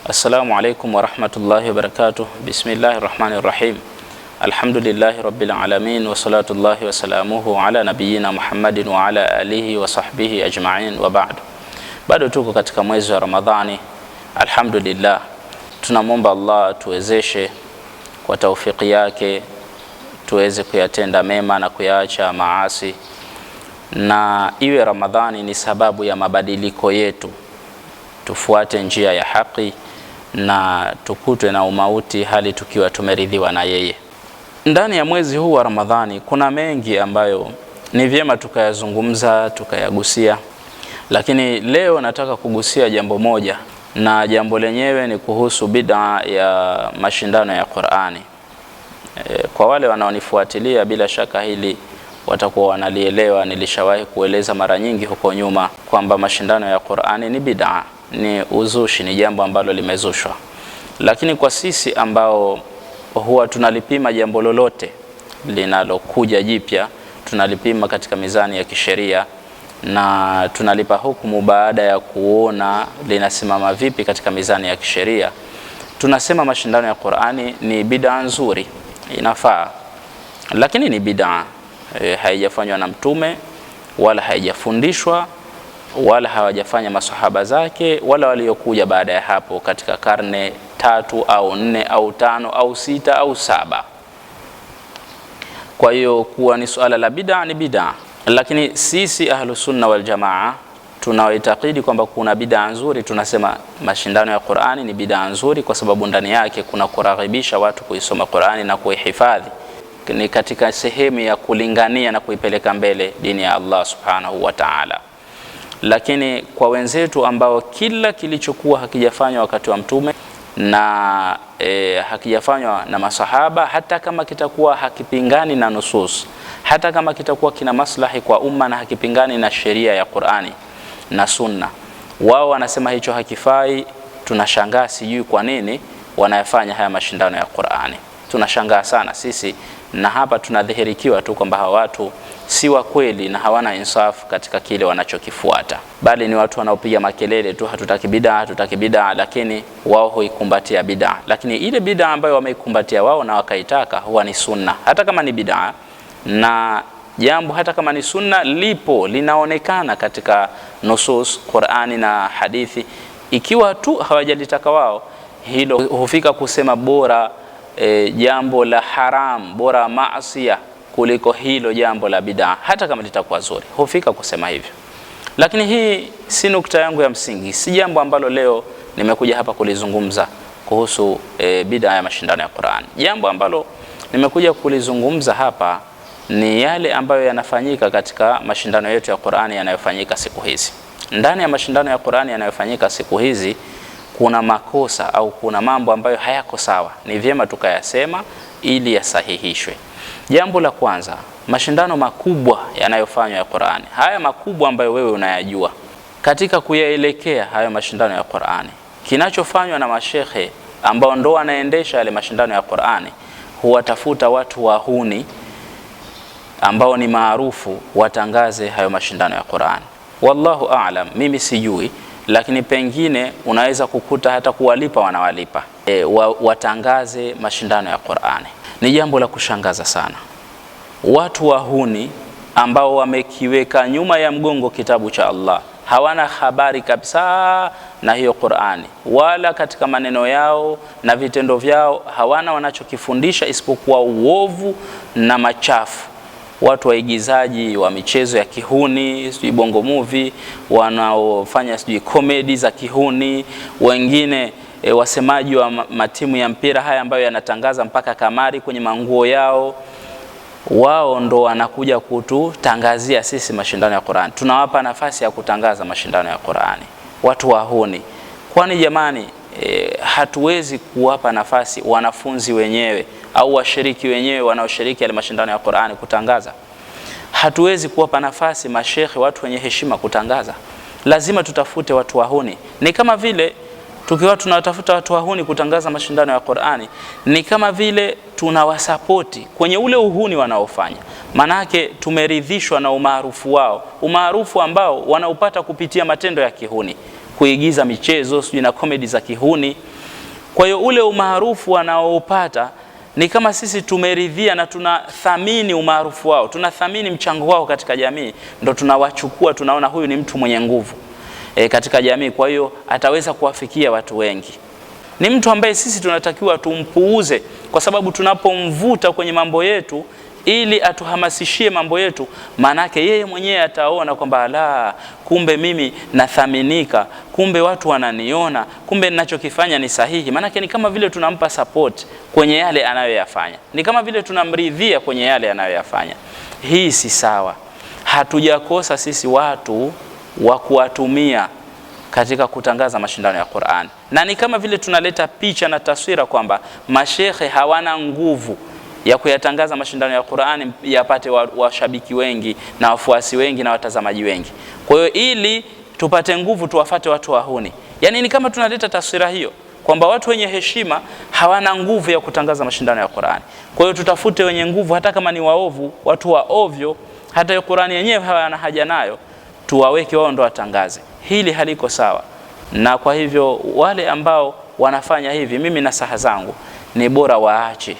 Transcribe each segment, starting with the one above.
Assalamu alaikum wa rahmatullahi wa barakatuh. Bismillahir rahmanir rahim. Alhamdulillahi rabbil alamin wa salatullahi wa salamuhu ala nabiyyina Muhammadin wa ala alihi wa sahbihi ajma'in wa ba'd. Bado tuko katika mwezi wa Ramadhani. Alhamdulillah. Tunamwomba Allah tuwezeshe kwa taufiki yake tuweze kuyatenda mema na kuyaacha maasi, na iwe Ramadhani ni sababu ya mabadiliko yetu, tufuate njia ya haki na tukutwe na umauti hali tukiwa tumeridhiwa na yeye. Ndani ya mwezi huu wa Ramadhani kuna mengi ambayo ni vyema tukayazungumza, tukayagusia, lakini leo nataka kugusia jambo moja, na jambo lenyewe ni kuhusu bid'a ya mashindano ya Qur'ani. Kwa wale wanaonifuatilia bila shaka hili watakuwa wanalielewa. Nilishawahi kueleza mara nyingi huko nyuma kwamba mashindano ya Qur'ani ni bid'a, ni uzushi, ni jambo ambalo limezushwa. Lakini kwa sisi ambao huwa tunalipima jambo lolote linalokuja jipya, tunalipima katika mizani ya kisheria na tunalipa hukumu baada ya kuona linasimama vipi katika mizani ya kisheria, tunasema mashindano ya Qur'ani ni bid'a nzuri, inafaa, lakini ni bid'a, haijafanywa na Mtume wala haijafundishwa wala hawajafanya masahaba zake wala waliokuja baada ya hapo katika karne 3 au 4 au 5 au 6 au 7. Kwa hiyo kuwa ni suala la bid'a ni bid'a, lakini sisi ahlus sunna wal jamaa tunaoitakidi kwamba kuna bid'a nzuri, tunasema mashindano ya Qur'ani ni bid'a nzuri kwa sababu ndani yake kuna kuraghibisha watu kuisoma Qur'ani na kuihifadhi. Ni katika sehemu ya kulingania na kuipeleka mbele dini ya Allah subhanahu wa ta'ala. Lakini kwa wenzetu ambao kila kilichokuwa hakijafanywa wakati wa Mtume na hakijafanywa na masahaba, hata kama kitakuwa hakipingani na nusus, hata kama kitakuwa kina maslahi kwa umma na hakipingani na sheria ya Qur'ani na Sunna, wao wanasema hicho hakifai. Tunashangaa sijui kwa nini wanayafanya haya mashindano ya Qur'ani. Tunashangaa sana sisi, na hapa tunadhihirikiwa tu kwamba hawa watu si wa kweli na hawana insafu katika kile wanachokifuata, bali ni watu wanaopiga makelele tu, hatutaki bid'a, hatutaki bid'a, lakini wao huikumbatia bid'a. Lakini ile bid'a ambayo wameikumbatia wao na wakaitaka huwa ni sunna, hata kama ni bid'a, na jambo hata kama ni sunna lipo linaonekana katika nusus Qur'ani na hadithi. Ikiwa tu hawajalitaka wao, hilo hufika kusema bora jambo la haram, bora maasiya kuliko hilo jambo la bid'a, hata kama litakuwa zuri, hufika kusema hivyo. Lakini hii si nukta yangu ya msingi, si jambo ambalo leo nimekuja hapa kulizungumza kuhusu bid'a ya mashindano ya Qur'an. Jambo ambalo nimekuja kulizungumza hapa ni yale ambayo yanafanyika katika mashindano yetu ya Qur'ani yanayofanyika siku hizi. Ndani ya mashindano ya Qur'ani yanayofanyika siku hizi kuna makosa au kuna mambo ambayo hayako sawa, ni vyema tukayasema ili yasahihishwe. Jambo la kwanza, mashindano makubwa yanayofanywa ya Qur'ani, haya makubwa ambayo wewe unayajua, katika kuyaelekea hayo mashindano ya Qur'ani, kinachofanywa na mashekhe ambao ndo wanaendesha yale mashindano ya Qur'ani, huwatafuta watu wahuni ambao ni maarufu watangaze hayo mashindano ya Qur'ani. Wallahu a'lam, mimi sijui, lakini pengine unaweza kukuta hata kuwalipa wanawalipa watangaze mashindano ya Qur'ani. Ni jambo la kushangaza sana. Watu wahuni ambao wamekiweka nyuma ya mgongo kitabu cha Allah, hawana habari kabisa na hiyo Qur'ani, wala katika maneno yao na vitendo vyao hawana wanachokifundisha isipokuwa uovu na machafu. Watu waigizaji wa michezo ya kihuni, sijui bongo movie, wanaofanya sijui comedy za kihuni, wengine wasemaji wa matimu ya mpira haya ambayo yanatangaza mpaka kamari kwenye manguo yao, wao ndo wanakuja kututangazia sisi mashindano ya Qur'ani. Tunawapa nafasi ya kutangaza mashindano ya Qur'ani watu wahuni. Kwani jamani, hatuwezi kuwapa nafasi wanafunzi wenyewe au washiriki wenyewe wanaoshiriki yale mashindano ya Qur'ani kutangaza? Hatuwezi kuwapa nafasi mashekhe, watu wenye heshima kutangaza? Lazima tutafute watu wahuni. Ni kama vile tukiwa tunatafuta watu wahuni kutangaza mashindano ya Qur'ani, ni kama vile tunawasapoti kwenye ule uhuni wanaofanya. Manake tumeridhishwa na umaarufu wao, umaarufu ambao wanaupata kupitia matendo ya kihuni, kuigiza michezo sijui na comedy za kihuni, Kwa hiyo ule umaarufu wanaopata ni kama sisi tumeridhia na tunathamini umaarufu wao, tunathamini mchango wao katika jamii, ndo tunawachukua, tunaona huyu ni mtu mwenye nguvu katika jamii, kwa hiyo ataweza kuwafikia watu wengi. Ni mtu ambaye sisi tunatakiwa tumpuuze, kwa sababu tunapomvuta kwenye mambo yetu ili atuhamasishie mambo yetu, manake yeye mwenyewe ataona kwamba la, kumbe mimi nathaminika, kumbe watu wananiona, kumbe ninachokifanya ni sahihi. Manake ni kama vile tunampa support kwenye yale anayoyafanya, ni kama vile tunamridhia kwenye yale anayoyafanya. Hii si sawa. Hatujakosa sisi watu wa kuwatumia katika kutangaza mashindano ya Qur'an, na ni kama vile tunaleta picha na taswira kwamba mashekhe hawana nguvu ya kuyatangaza mashindano ya Qur'ani yapate washabiki wengi na wafuasi wengi na watazamaji wengi. Kwa hiyo ili tupate nguvu tuwafate watu wahuni. Yaani ni kama tunaleta taswira hiyo kwamba watu wenye heshima hawana nguvu ya kutangaza mashindano ya Qur'ani. Kwa hiyo tutafute wenye nguvu, hata kama ni waovu, watu wa ovyo, hata hiyo Qur'ani yenyewe hawana haja nayo, tuwaweke wao ndo watangaze. Hili haliko sawa. Na kwa hivyo wale ambao wanafanya hivi, mimi nasaha zangu ni bora waache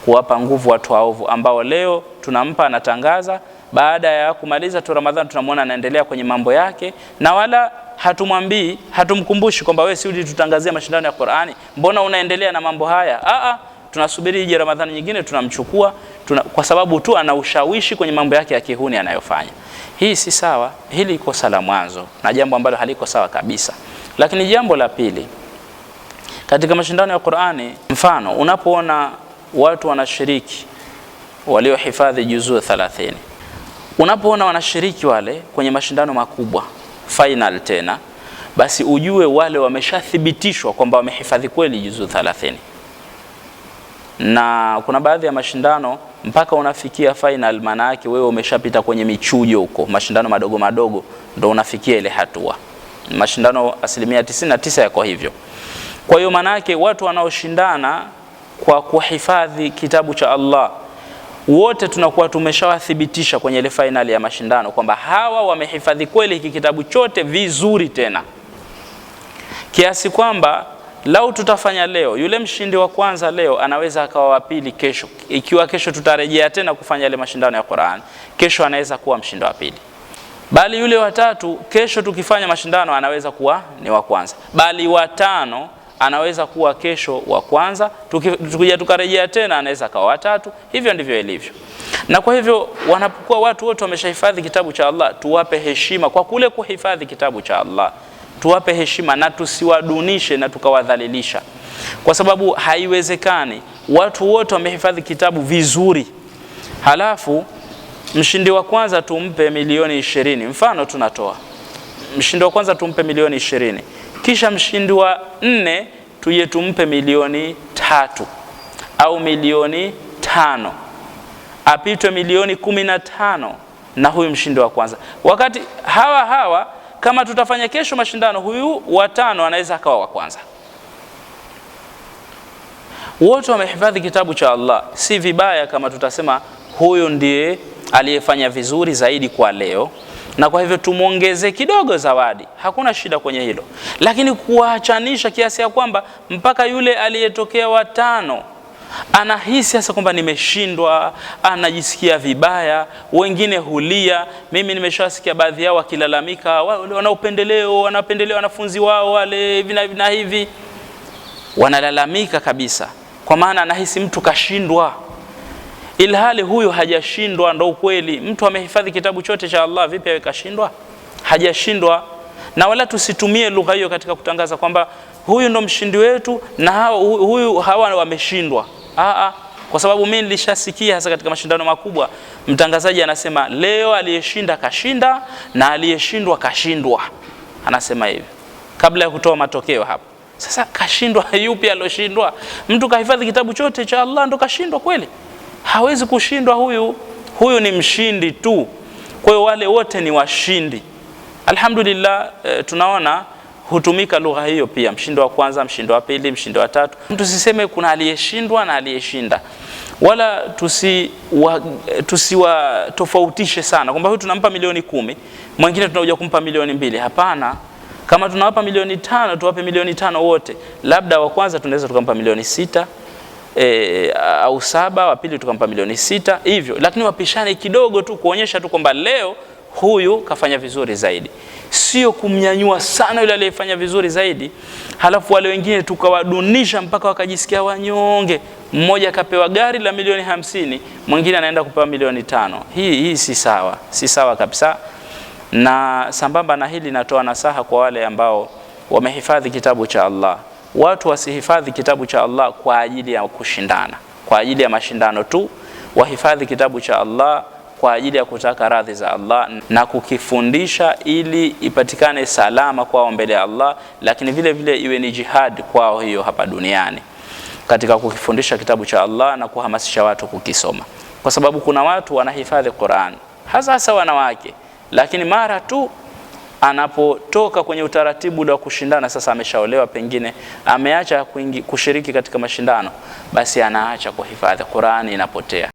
kuwapa nguvu watu waovu ambao leo tunampa anatangaza, baada ya kumaliza tu Ramadhani tunamwona anaendelea kwenye mambo yake, na wala hatumwambii, hatumkumbushi kwamba wewe si ulitutangazia mashindano ya Qur'ani, mbona unaendelea na mambo haya? Tunasubiri ije Ramadhani nyingine tunamchukua, kwa sababu tu ana ushawishi kwenye mambo yake ya kihuni anayofanya. Hii si sawa, hili iko sala mwanzo na jambo ambalo haliko sawa kabisa. Lakini jambo la pili, katika mashindano ya Qur'ani, mfano unapoona watu wanashiriki waliohifadhi juzuu 30, unapoona wanashiriki wale kwenye mashindano makubwa final tena, basi ujue wale wameshathibitishwa kwamba wamehifadhi kweli juzuu 30. Na kuna baadhi ya mashindano mpaka unafikia final, maana yake wewe umeshapita kwenye michujo huko, mashindano madogo madogo ndo unafikia ile hatua. Mashindano 99% yako hivyo. Kwa hiyo maana yake watu wanaoshindana kwa kuhifadhi kitabu cha Allah wote tunakuwa tumeshawathibitisha kwenye ile final ya mashindano kwamba hawa wamehifadhi kweli hiki kitabu chote vizuri, tena kiasi kwamba lau tutafanya leo, yule mshindi wa kwanza leo anaweza akawa wa pili kesho. Ikiwa kesho tutarejea tena kufanya ile mashindano ya Qur'an, kesho anaweza kuwa mshindi wa pili. Bali yule wa tatu kesho tukifanya mashindano anaweza kuwa ni wa kwanza. Bali wa tano anaweza kuwa kesho wa kwanza, tukija tukarejea tena anaweza kuwa wa tatu. Hivyo ndivyo ilivyo. Na kwa hivyo wanapokuwa watu wote wameshahifadhi kitabu cha Allah, tuwape heshima kwa kule kuhifadhi kitabu cha Allah. Tuwape heshima na tusiwadunishe na tukawadhalilisha, kwa sababu haiwezekani watu wote wamehifadhi kitabu vizuri halafu mshindi wa kwanza tumpe milioni 20. Mfano tunatoa mshindi wa kwanza tumpe milioni 20, kisha mshindi wa 4 tuje tumpe milioni 3 au milioni 5, apitwe milioni 15 na huyu mshindi wa kwanza. Wakati hawa kama tutafanya kesho mashindano, huyu wa 5 anaweza akawa wa kwanza. Wote wamehifadhi kitabu cha Allah. Si vibaya kama tutasema huyu ndiye aliyefanya vizuri zaidi kwa leo, na kwa hivyo tumuongeze kidogo zawadi, hakuna shida kwenye hilo. Lakini kuachanisha kiasi ya kwamba mpaka yule aliyetokea wa 5 anahisi sasa kwamba nimeshindwa, anajisikia vibaya, wengine hulia. Mimi nimeshasikia baadhi yao wakilalamika, wanapendelea wanafunzi wao wale vina hivi, wanalalamika kabisa, kwa maana anahisi mtu kashindwa, ilhali huyu hajashindwa. Ndo ukweli, mtu amehifadhi kitabu chote cha Allah, vipi awe kashindwa? Hajashindwa. Na wala tusitumie lugha hiyo katika kutangaza kwamba huyu ndo mshindi wetu na hawa wameshindwa. Kwa sababu mimi nilishasikia hasa katika mashindano makubwa mtangazaji anasema leo aliyeshinda kashinda na aliyeshindwa kashindwa, anasema hivi kabla ya kutoa matokeo hapo. Sasa kashindwa yupi alioshindwa? Mtu kahifadhi kitabu chote cha Allah ndo kashindwa kweli? Hawezi kushindwa huyu ni mshindi tu. Kwa hiyo wale wote ni washindi. Alhamdulillah, tunaona hutumika lugha hiyo pia, mshindi wa kwanza, mshindi wa pili, mshindi wa 3. Tusiseme kuna aliyeshindwa na aliyeshinda, wala tusiwatofautishe sana kwamba huyu tunampa milioni 10, mwingine tunakuja kumpa milioni 2. Hapana, Kama tunawapa milioni 5, tuwape milioni 5 wote. Labda wa kwanza tunaweza tukampa milioni 6 au 7, wa pili tukampa milioni 6 hivyo, lakini wapishane kidogo tu kuonyesha tu kwamba leo huyu kafanya vizuri zaidi, sio kumnyanyua sana yule aliyefanya vizuri zaidi, halafu wale wengine tukawadunisha mpaka wakajisikia wanyonge. Mmoja kapewa gari la milioni 50, mwingine anaenda kupewa milioni 5. Hii si sawa, si sawa kabisa. Na sambamba na hili natoa nasaha kwa wale ambao wamehifadhi kitabu cha Allah. Watu wasihifadhi kitabu cha Allah kwa ajili ya kushindana, kwa ajili ya mashindano tu. Wahifadhi kitabu cha Allah kwa ajili ya kutaka radhi za Allah na kukifundisha ili ipatikane salama kwao mbele ya Allah, lakini vile vile iwe ni jihad kwao hiyo hapa duniani katika kukifundisha kitabu cha Allah na kuhamasisha watu kukisoma. Kwa sababu kuna watu wanahifadhi Qur'an, hasa wanawake, lakini mara tu anapotoka kwenye utaratibu wa kushindana, sasa ameshaolewa, pengine ameacha kushiriki katika mashindano, basi anaacha kuhifadhi Qur'an, inapotea.